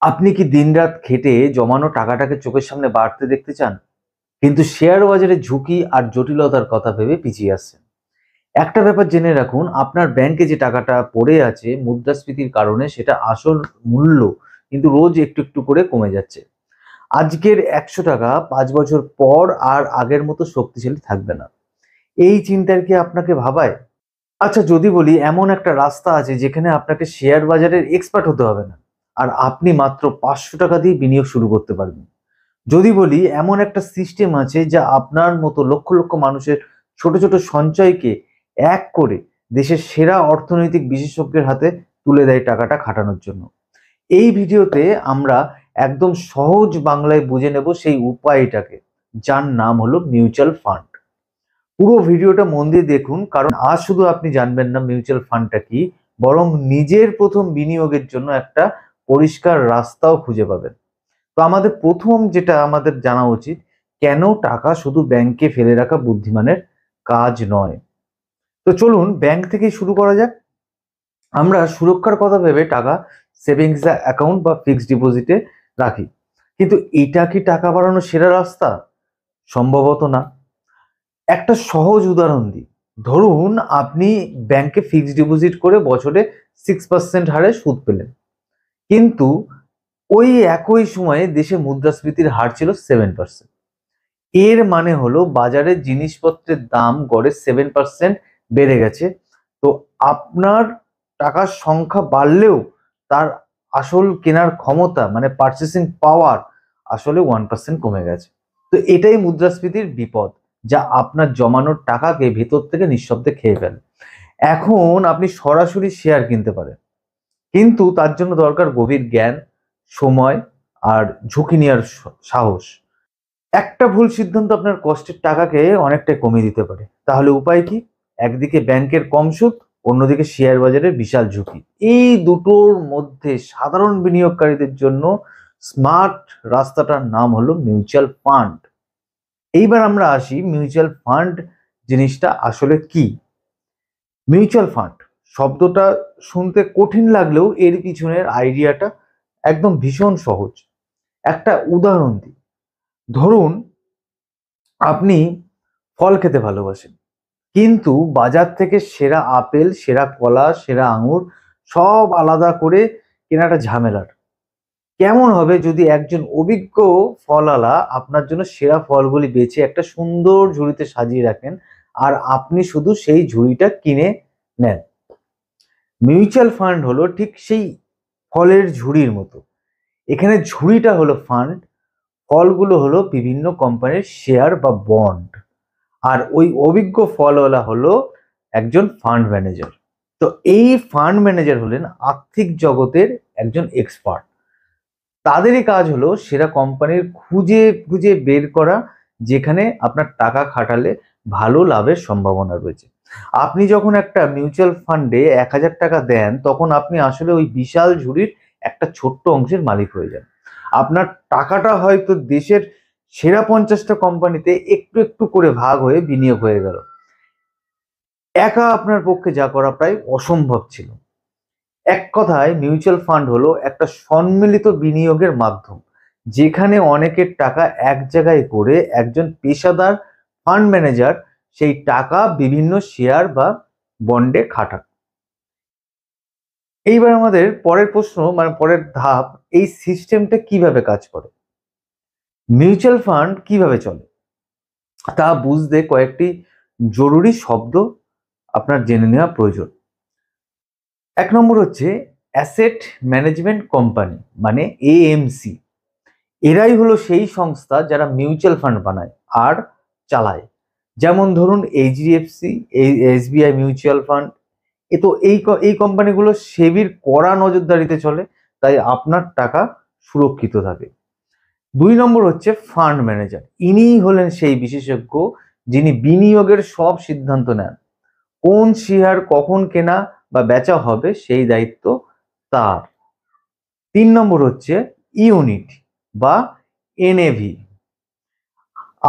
আপনি কি দিনরাত খেটে জমানো টাকাটাকে চোখের সামনে বাড়তে দেখতে চান, কিন্তু শেয়ার বাজারে ঝুঁকি আর জটিলতার কথা ভেবে পিছিয়ে আসছেন? একটা ব্যাপার জেনে রাখুন, আপনার ব্যাংকে যে টাকাটা পড়ে আছে মুদ্রাস্ফীতির কারণে সেটা আসল মূল্য কিন্তু রোজ একটু একটু করে কমে যাচ্ছে। আজকের ১০০ টাকা ৫ বছর পর আর আগের মতো শক্তিশালী থাকবে না। এই চিন্তার কি আপনাকে ভাবায়? আচ্ছা, যদি বলি এমন একটা রাস্তা আছে যেখানে আপনাকে শেয়ার বাজারের এক্সপার্ট হতে হবে না, আর আপনি মাত্র ৫০০ টাকা দিয়ে বিনিয়োগ শুরু করতে পারবেন। যদি বলি এমন একটা সিস্টেম আছে যা আপনার মতো লক্ষ লক্ষ মানুষের ছোট ছোট সঞ্চয়কে এক করে দেশের সেরা অর্থনৈতিক বিশেষজ্ঞের হাতে তুলে দেয় টাকাটা খাটানোর জন্য। এই ভিডিওতে আমরা একদম সহজ বাংলায় বুঝে নেব সেই উপায়টাকে, যার নাম হলো মিউচুয়াল ফান্ড। পুরো ভিডিওটা মন দিয়ে দেখুন, কারণ আজ শুধু আপনি জানবেন না মিউচুয়াল ফান্ডটা কি, বরং নিজের প্রথম বিনিয়োগের জন্য একটা পরিষ্কার রাস্তাও খুঁজে পাবেন। তো আমাদের প্রথম যেটা আমাদের জানা উচিত, কেন টাকা শুধু ব্যাংকে ফেলে রাখা বুদ্ধিমানের কাজ নয়। তো চলুন ব্যাংক থেকেই শুরু করা যাক। আমরা সুরক্ষার কথা ভেবে টাকা সেভিংস অ্যাকাউন্ট বা ফিক্সড ডিপোজিটে রাখি, কিন্তু এটা কি টাকা বাড়ানোর সেরা রাস্তা? সম্ভবত না। একটা সহজ উদাহরণ দিই। ধরুন আপনি ব্যাংকে ফিক্সড ডিপোজিট করে বছরে 6% হারে সুদ পেলেন, কিন্তু ওই একই সময়ে দেশে মুদ্রাস্ফীতির হার ছিল 7%। এর মানে হলো বাজারের জিনিসপত্রের দাম গড়ে 7% বেড়ে গেছে। তো আপনার টাকার সংখ্যা বাড়লেও তার আসল কেনার ক্ষমতা মানে পারচেসিং পাওয়ার আসলে 1% কমে গেছে। তো এটাই মুদ্রাস্ফীতির বিপদ, যা আপনার জমানোর টাকাকে ভেতর থেকে নিঃশব্দে খেয়ে ফেলে। এখন আপনি সরাসরি শেয়ার কিনতে পারেন, কিন্তু তার জন্য দরকার গভীর জ্ঞান, সময় আর ঝুঁকি নেওয়ার সাহস। একটা ভুল সিদ্ধান্ত আপনার কষ্টের টাকাকে অনেকটাই কমিয়ে দিতে পারে। তাহলে উপায় কি? একদিকে ব্যাংকের কম সুদ, অন্যদিকে শেয়ার বাজারের বিশাল ঝুঁকি। এই দুটোর মধ্যে সাধারণ বিনিয়োগকারীদের জন্য স্মার্ট রাস্তাটার নাম হলো মিউচুয়াল ফান্ড। এইবার আমরা আসি মিউচুয়াল ফান্ড জিনিসটা আসলে কি। মিউচুয়াল ফান্ড শব্দটা শুনতে কঠিন লাগলেও এর পিছনের আইডিয়াটা একদম ভীষণ সহজ। একটা উদাহরণ দিই। ধরুন আপনি ফল খেতে ভালোবাসেন, কিন্তু বাজার থেকে সেরা আপেল, সেরা কলা, সেরা আঙুর সব আলাদা করে কেনাটা ঝামেলার। কেমন হবে যদি একজন অভিজ্ঞ ফলওয়ালা আপনার জন্য সেরা ফলগুলি বেছে একটা সুন্দর ঝুড়িতে সাজিয়ে রাখেন, আর আপনি শুধু সেই ঝুড়িটা কিনে নেন? মিউচুয়াল ফান্ড হলো ঠিক সেই ফলের ঝুড়ির মতো। এখানে ঝুড়িটা হলো ফান্ড, ফলগুলো হলো বিভিন্ন কোম্পানির শেয়ার বা বন্ড, আর ওই অভিজ্ঞ ফলওয়ালা হলো একজন ফান্ড ম্যানেজার। তো এই ফান্ড ম্যানেজার হলেন আর্থিক জগতের একজন এক্সপার্ট। তাদেরই কাজ হলো সেরা কোম্পানির খুঁজে খুঁজে বের করা, যেখানে আপনার টাকা খাটালে ভালো লাভের সম্ভাবনা রয়েছে। আপনি যখন একটা মিউচুয়াল ফান্ডে ১০০০ টাকা দেন, তখন আপনি আসলে ওই বিশাল ঝুড়ির একটা ছোট্ট অংশের মালিক হয়ে যান। আপনার টাকাটা হয়তো দেশের সেরা ৫০টা কোম্পানিতে একটু একটু করে ভাগ হয়ে বিনিয়োগ হয়ে গেল। একা আপনার পক্ষে যা করা প্রায় অসম্ভব ছিল। এক কথায় মিউচুয়াল ফান্ড হলো একটা সম্মিলিত বিনিয়োগের মাধ্যম, যেখানে অনেকের টাকা এক জায়গায় করে একজন পেশাদার ফান্ড ম্যানেজার সেই টাকা বিভিন্ন শেয়ার বা বন্ডে খাটান। এইবার আমাদের পরের প্রশ্ন মানে পরের ধাপ, এই সিস্টেমটা কিভাবে কাজ করে, মিউচুয়াল ফান্ড কিভাবে চলে তা বুঝতে কয়েকটি জরুরি শব্দ আপনার জেনে নেওয়া প্রয়োজন। এক নম্বর হচ্ছে অ্যাসেট ম্যানেজমেন্ট কোম্পানি, মানে এএমসি। এরাই হলো সেই সংস্থা যারা মিউচুয়াল ফান্ড বানায় আর চালায়। যেমন ধরুন এইচডিএফসি, এসবিআই মিউচুয়াল ফান্ড। এ তো এই কোম্পানিগুলো সেবির কড়া নজরদারিতে চলে, তাই আপনার টাকা সুরক্ষিত থাকে। ২ নম্বর হচ্ছে ফান্ড ম্যানেজার। ইনিই হলেন সেই বিশেষজ্ঞ যিনি বিনিয়োগের সব সিদ্ধান্ত নেন। কোন শেয়ার কখন কেনা বা বেচা হবে সেই দায়িত্ব তার। ৩ নম্বর হচ্ছে ইউনিট বা এনএভি।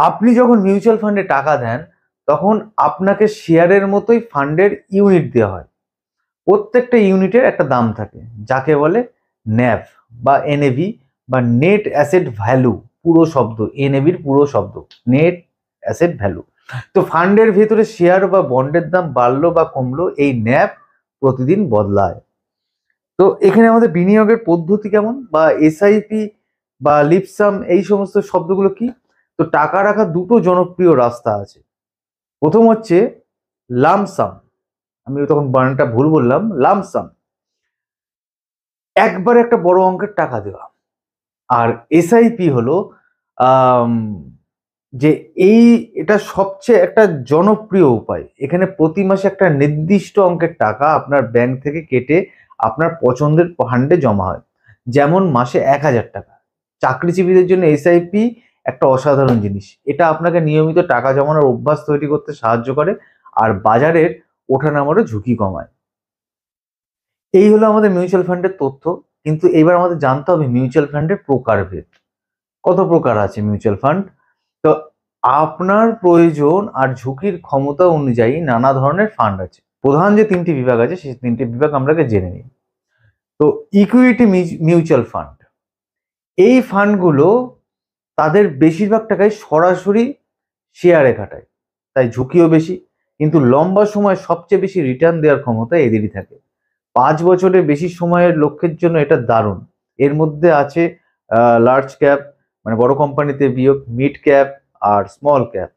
আপনি যখন মিউচুয়াল ফান্ডে টাকা দেন, তখন আপনাকে শেয়ারের মতোই ফান্ডের ইউনিট দেওয়া হয়। প্রত্যেকটা ইউনিটের একটা দাম থাকে, যাকে বলে ন্যাভ বা এনএভি বা নেট অ্যাসেট ভ্যালু, পুরো শব্দ, এনএভির পুরো শব্দ নেট অ্যাসেট ভ্যালু। তো ফান্ডের ভেতরে শেয়ার বা বন্ডের দাম বাড়লো বা কমলো, এই ন্যাভ প্রতিদিন বদলায়। তো এখানে আমাদের বিনিয়োগের পদ্ধতি কেমন, বা এসআইপি বা লিপসাম, এই সমস্ত শব্দগুলো কি? তো টাকা রাখার দুটো জনপ্রিয় রাস্তা আছে। প্রথম হচ্ছে লামসাম, আমি তখন বানানটা ভুল বললাম, লামসাম, একবারে একটা বড় অঙ্কের টাকা দেওয়া। আর এসআইপি হলো আম, যে এটা সবচেয়ে একটা জনপ্রিয় উপায়। এখানে প্রতি মাসে একটা নির্দিষ্ট অঙ্কের টাকা আপনার ব্যাংক থেকে কেটে আপনার পছন্দের ফান্ডে জমা হয়, যেমন মাসে 1,000 টাকা। চাকরিজীবীদের জন্য এসআইপি একটা অসাধারণ জিনিস। এটা আপনাকে নিয়মিত টাকা জমানোর অভ্যাস তৈরি করতে সাহায্য করে আর বাজারের ওঠানামারও ঝুঁকি কমায়। এই হলো আমাদের মিউচুয়াল ফান্ডের তথ্য। কিন্তু এবার আমাদের জানতে হবে মিউচুয়াল ফান্ডের প্রকারভেদ। কত প্রকার আছে মিউচুয়াল ফান্ড? তো আপনার প্রয়োজন আর ঝুঁকির ক্ষমতা অনুযায়ী নানা ধরনের ফান্ড আছে। প্রধান যে 3টি বিভাগ আছে সেই 3টি বিভাগ আমরা জেনে নিই। তো ইকুইটি মিউচুয়াল ফান্ড, এই ফান্ডগুলো তাদের বেশিরভাগ টাকাই সরাসরি শেয়ারে খাটায়, তাই ঝুঁকিও বেশি, কিন্তু লম্বা সময় সবচেয়ে বেশি রিটার্ন দেওয়ার ক্ষমতা এদেরই থাকে। 5 বছরের বেশি সময়ের লক্ষ্যের জন্য এটা দারুণ। এর মধ্যে আছে লার্জ ক্যাপ, মানে বড় কোম্পানিতে বিয়োগ, মিড ক্যাপ আর স্মল ক্যাপ,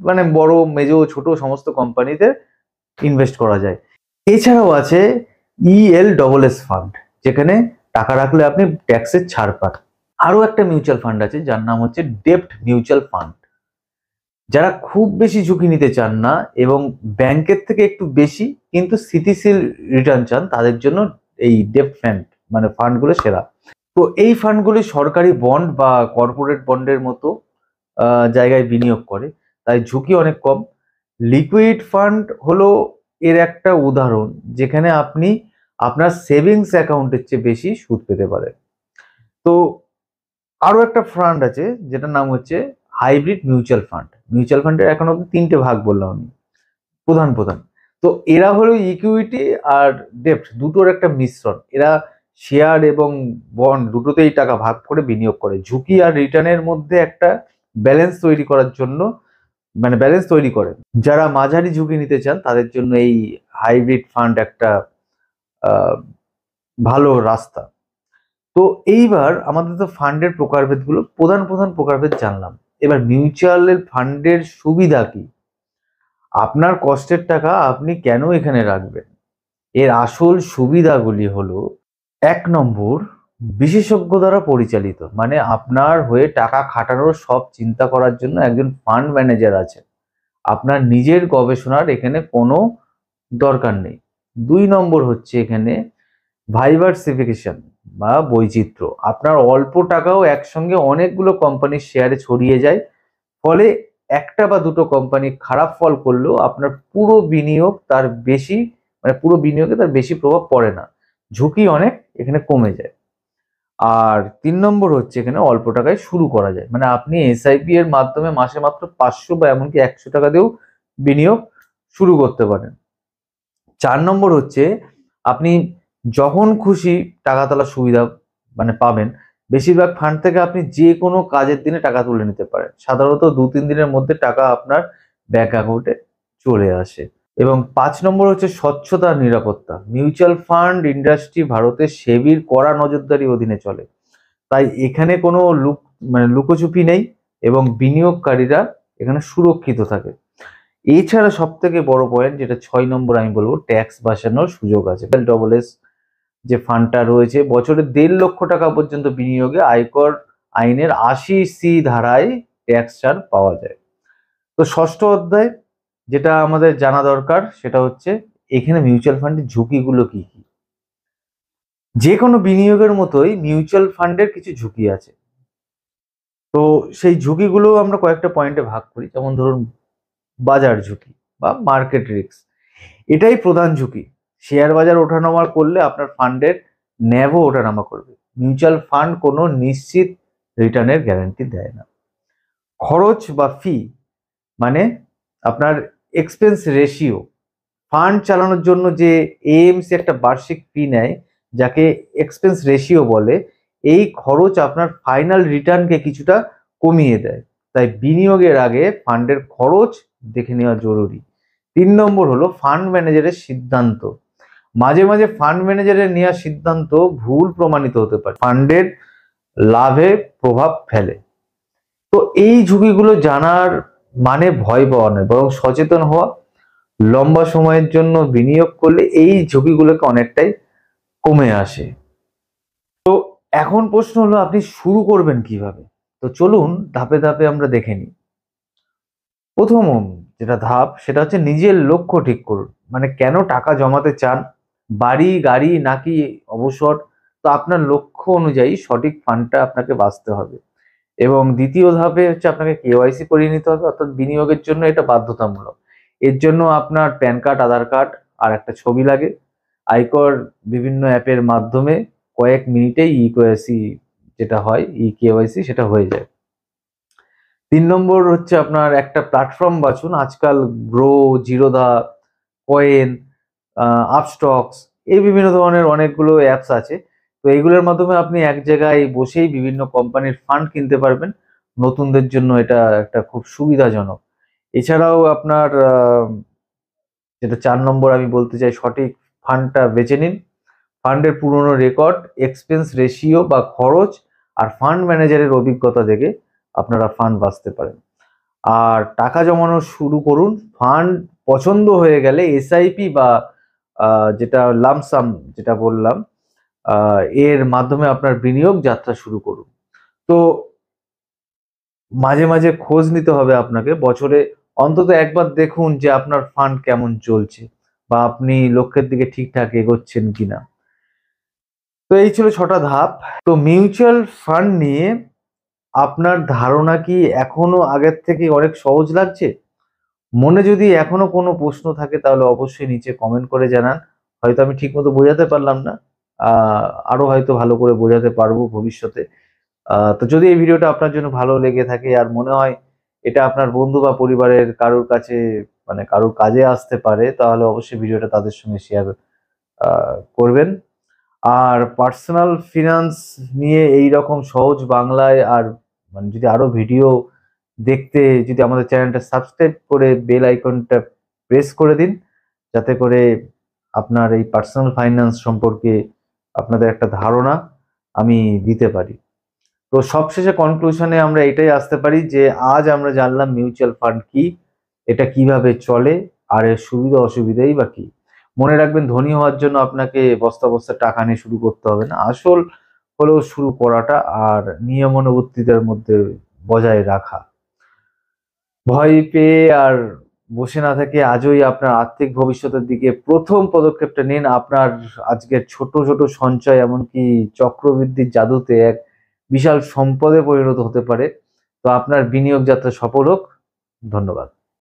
মানে বড় মেজো ছোট সমস্ত কোম্পানিতে ইনভেস্ট করা যায়। এছাড়াও আছে ELSS ফান্ড, যেখানে টাকা রাখলে আপনি ট্যাক্সের ছাড় পান। আরো একটা মিউচুয়াল ফান্ড আছে যার নাম হচ্ছে ডেপ্ট মিউচুয়াল ফান্ড। যারা খুব বেশি ঝুঁকি নিতে চান না এবং ব্যাংকের থেকে একটু বেশি কিন্তু স্থিতিশীল রিটার্ন চান, তাদের জন্য এই ডেপ্ট ফান্ড মানে ফান্ডগুলো সেরা। তো এই ফান্ডগুলি সরকারি বন্ড বা কর্পোরেট বন্ডের মতো জায়গায় বিনিয়োগ করে, তাই ঝুঁকি অনেক কম। লিকুইড ফান্ড হলো এর একটা উদাহরণ, যেখানে আপনি আপনার সেভিংস অ্যাকাউন্টের চেয়ে বেশি সুদ পেতে পারেন। তো আরো একটা ফান্ড আছে যেটার নাম হচ্ছে হাইব্রিড মিউচুয়াল ফান্ড। মিউচুয়াল ফান্ডের এখন অব্দি 3টে ভাগ বললাম আমি, প্রধান প্রধান। তো এরা হলো ইকুইটি আর ডেপ্ট দুটোর একটা মিশ্রণ। এরা শেয়ার এবং বন্ড দুটোতেই টাকা ভাগ করে বিনিয়োগ করে, ঝুঁকি আর রিটার্নের মধ্যে একটা ব্যালেন্স তৈরি করার জন্য, মানে ব্যালেন্স তৈরি করে। যারা মাঝারি ঝুঁকি নিতে চান তাদের জন্য এই হাইব্রিড ফান্ড একটা ভালো রাস্তা। তো এইবার আমাদের তো ফান্ডের প্রকারভেদগুলো, প্রধান প্রধান প্রকারভেদ জানলাম। এবার মিউচুয়াল ফান্ডের সুবিধা কি? আপনার কষ্টের টাকা আপনি কেন এখানে রাখবেন? এর আসল সুবিধাগুলি হলো, 1 নম্বর, বিশেষজ্ঞ দ্বারা পরিচালিত, মানে আপনার হয়ে টাকা খাটানোর সব চিন্তা করার জন্য একজন ফান্ড ম্যানেজার আছে, আপনার নিজের গবেষণার এখানে কোনো দরকার নেই। 2 নম্বর হচ্ছে এখানে ভাইভার্সিফিকেশন বা বৈচিত্র্য, আপনার অল্প টাকাও একসঙ্গে অনেকগুলো কোম্পানির শেয়ারে ছড়িয়ে যায়, ফলে একটা বা দুটো কোম্পানি খারাপ ফল করলেও আপনার পুরো বিনিয়োগ তার বেশি, মানে পুরো বিনিয়োগে তার বেশি প্রভাব পড়ে না, ঝুঁকি অনেক এখানে কমে যায়। আর 3 নম্বর হচ্ছে এখানে অল্প টাকায় শুরু করা যায়, মানে আপনি এসআইপি এর মাধ্যমে মাসে মাত্র 500 বা এমনকি 100 টাকা দিয়েও বিনিয়োগ শুরু করতে পারেন। 4 নম্বর হচ্ছে আপনি যখন খুশি টাকা তোলার সুবিধা মানে পাবেন। বেশিরভাগ ফান্ড থেকে আপনি যে কোনো কাজের দিনে টাকা তুলে নিতে পারেন, সাধারণত 2-3 দিনের মধ্যে টাকা আপনার ব্যাংক অ্যাকাউন্টে চলে আসে। এবং 5 নম্বর হচ্ছে স্বচ্ছতা আর নিরাপত্তা। মিউচুয়াল ফান্ড ইন্ডাস্ট্রি ভারতের সেবির কড়া নজরদারি অধীনে চলে, তাই এখানে কোনো লুকোচুপি নেই এবং বিনিয়োগকারীরা এখানে সুরক্ষিত থাকে। এছাড়া সব থেকে বড় পয়েন্ট, যেটা 6 নম্বর আমি বলবো, ট্যাক্স বাঁচানোর সুযোগ আছে। ELSS যে ফান্ডটা রয়েছে, বছরে 1.5 লক্ষ টাকা পর্যন্ত বিনিয়োগে আয়কর আইনের 80C ধারায় ট্যাক্স ছাড় পাওয়া যায়। তো ষষ্ঠ অধ্যায় যেটা আমাদের জানা দরকার সেটা হচ্ছে এখানে মিউচুয়াল ফান্ডের ঝুঁকিগুলো কি কি। যে কোনো বিনিয়োগের মতোই মিউচুয়াল ফান্ডের কিছু ঝুঁকি আছে। তো সেই ঝুঁকিগুলো আমরা কয়েকটা পয়েন্টে ভাগ করি, যেমন ধরুন বাজার ঝুঁকি বা মার্কেট রিস্ক, এটাই প্রধান ঝুঁকি। শেয়ার বাজার ওঠানামা করলে আপনার ফান্ডের ন্যাভও ওঠানামা করবে। মিউচুয়াল ফান্ড কোনো নিশ্চিত রিটার্নের গ্যারান্টি দেয় না। খরচ বা ফি, মানে আপনার এক্সপেন্স রেশিও, ফান্ড চালানোর জন্য যে এএমসি একটা বার্ষিক ফি নেয়, যাকে এক্সপেন্স রেশিও বলে, এই খরচ আপনার ফাইনাল রিটার্নকে কিছুটা কমিয়ে দেয়। তাই বিনিয়োগের আগে ফান্ডের খরচ দেখে নেওয়া জরুরি। 3 নম্বর হলো ফান্ড ম্যানেজারের সিদ্ধান্ত। মাঝে মাঝে ফান্ড ম্যানেজারের নেওয়া সিদ্ধান্ত ভুল প্রমাণিত হতে পারে, ফান্ডের লাভে প্রভাব ফেলে। তো এই ঝুঁকিগুলো জানার মানে ভয় পাওয়া নয়, বরং সচেতন হওয়া। লম্বা সময়ের জন্য বিনিয়োগ করলে এই ঝুঁকিগুলোকে অনেকটাই কমে আসে। তো এখন প্রশ্ন হলো আপনি শুরু করবেন কিভাবে? তো চলুন ধাপে ধাপে আমরা দেখে নিই। প্রথম যেটা ধাপ সেটা হচ্ছে নিজের লক্ষ্য ঠিক করুন। মানে কেন টাকা জমাতে চান? বাড়ি, গাড়ি নাকি অবসর? তো আপনার লক্ষ্য অনুযায়ী সঠিক ফান্ডটা আপনাকে বাছতে হবে। এবং দ্বিতীয় ধাপে হচ্ছে আপনাকে কেওয়াইসি করিয়ে নিতে হবে, অর্থাৎ বিনিয়োগের জন্য এটা বাধ্যতামূলক। এর জন্য আপনার প্যান কার্ড, আধার কার্ড আর একটা ছবি লাগে। আয়কর বিভিন্ন অ্যাপের মাধ্যমে কয়েক মিনিটেই কেওয়াইসি যেটা হয়, কেওয়াইসি সেটা হয়ে যায়। 3 নম্বর হচ্ছে আপনার একটা প্ল্যাটফর্ম বাছুন। আজকাল গ্রো, জিরোধা, কয়েন, আপস্টক্স, এই বিভিন্ন ধরনের অনেকগুলো অ্যাপস আছে। তো এইগুলোর মাধ্যমে আপনি এক জায়গায় বসেই বিভিন্ন কোম্পানির ফান্ড কিনতে পারবেন। নতুনদের জন্য এটা একটা খুব সুবিধাজনক। এছাড়াও আপনার যেটা 4 নম্বর আমি বলতে চাই, সঠিক ফান্ডটা বেছে নিন। ফান্ডের পুরনো রেকর্ড, এক্সপেন্স রেশিও বা খরচ আর ফান্ড ম্যানেজারের অভিজ্ঞতা দেখে আপনারা ফান্ড বাছতে পারেন। আর টাকা জমানো শুরু করুন। ফান্ড পছন্দ হয়ে গেলে এসআইপি বা যেটা লামসাম যেটা বললাম, এর মাধ্যমে আপনার বিনিয়োগ যাত্রা শুরু করুন। তো মাঝে মাঝে খোঁজ নিতে হবে আপনাকে। বছরে অন্তত একবার দেখুন যে আপনার ফান্ড কেমন চলছে বা আপনি লক্ষ্যের দিকে ঠিকঠাক এগোচ্ছেন কিনা। তো এই ছিল 6টা ধাপ। তো মিউচুয়াল ফান্ড নিয়ে আপনার ধারণা কি এখনো আগের থেকে অনেক সহজ লাগছে? মনে যদি এখনো কোনো প্রশ্ন থাকে তাহলে অবশ্যই নিচে কমেন্ট করে জানান। হয়তো আমি ঠিকমতো বোঝাতে পারলাম না, আরো হয়তো ভালো করে বোঝাতে পারবো ভবিষ্যতে। তো যদি এই ভিডিওটা আপনার জন্য ভালো লেগে থাকে আর মনে হয় এটা আপনার বন্ধু বা পরিবারের কারোর কাছে, মানে কারোর কাজে আসতে পারে, তাহলে অবশ্যই ভিডিওটা তাদের সঙ্গে শেয়ার করবেন। আর পার্সোনাল ফিনান্স নিয়ে এই রকম সহজ বাংলায় আর মানে যদি আরো ভিডিও দেখতে, যদি আমাদের চ্যানেলটা সাবস্ক্রাইব করে বেল আইকনটা প্রেস করে দিন, যাতে করে আপনার এই পার্সোনাল ফাইন্যান্স সম্পর্কে আপনাদের একটা ধারণা আমি দিতে পারি। তো সবশেষে কনক্লুশনে আমরা এটাই আসতে পারি যে আজ আমরা জানলাম মিউচুয়াল ফান্ড কি, এটা কিভাবে চলে আর এর সুবিধা অসুবিধাই বা কি। মনে রাখবেন, ধনী হওয়ার জন্য আপনাকে বস্তা বস্তা টাকা নিয়ে শুরু করতে হবে না। আসল হলো শুরু করাটা আর নিয়মানুবর্তিতার মধ্যে বজায় রাখা। ভয় পেয়ে আর বসে না থেকে আজই আপনার আর্থিক ভবিষ্যতের দিকে প্রথম পদক্ষেপটা নিন। আপনার আজকের ছোট ছোট সঞ্চয় এমনকি চক্রবৃদ্ধির জাদুতে এক বিশাল সম্পদে পরিণত হতে পারে। তো আপনার বিনিয়োগ যাত্রা সফল হোক। ধন্যবাদ।